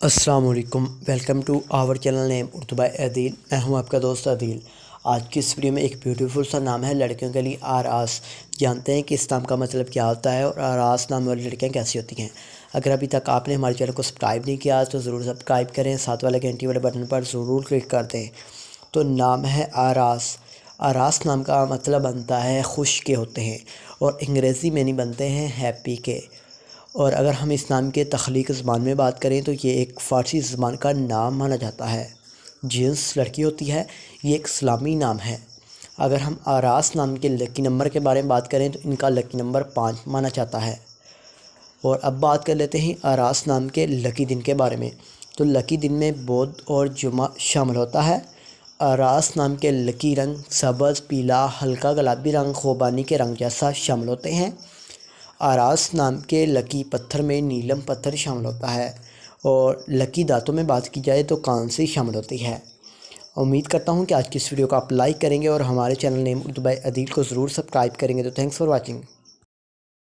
السلام علیکم، welcome to our channel name Urdu by Adeel. میں ہوں آپ کا دوست عدیل۔ آج کی اس ویڈیو میں ایک بیوٹیفل سا نام ہے لڑکیوں کے لیے آراس۔ جانتے ہیں کہ اس نام کا مطلب کیا ہوتا ہے اور آراس نام والی لڑکیاں کیسی ہوتی ہیں۔ اگر ابھی تک آپ نے ہمارے چینل کو سبسکرائب نہیں کیا تو ضرور سبسکرائب کریں، ساتھ والے گھنٹی والے بٹن پر ضرور کلک کر دیں۔ تو نام ہے آراس۔ آراس نام کا مطلب بنتا ہے خوش کے ہوتے ہیں، اور انگریزی میں نہیں بنتے ہیں ہیپی کے۔ اور اگر ہم اس نام کے تخلیق زبان میں بات کریں تو یہ ایک فارسی زبان کا نام مانا جاتا ہے۔ جنس لڑکی ہوتی ہے، یہ ایک اسلامی نام ہے۔ اگر ہم آراس نام کے لکی نمبر کے بارے میں بات کریں تو ان کا لکی نمبر 5 مانا جاتا ہے۔ اور اب بات کر لیتے ہیں آراس نام کے لکی دن کے بارے میں۔ تو لکی دن میں بدھ اور جمعہ شامل ہوتا ہے۔ آراس نام کے لکی رنگ سبز، پیلا، ہلکا گلابی رنگ خوبانی کے رنگ جیسا شامل ہوتے ہیں۔ آراس نام کے لکی پتھر میں نیلم پتھر شامل ہوتا ہے، اور لکی دانتوں میں بات کی جائے تو کانسی شامل ہوتی ہے۔ امید کرتا ہوں کہ آج کی اس ویڈیو کو آپ لائک کریں گے اور ہمارے چینل نیم اردو بائی عدیل کو ضرور سبسکرائب کریں گے۔ تو تھینکس فار واچنگ۔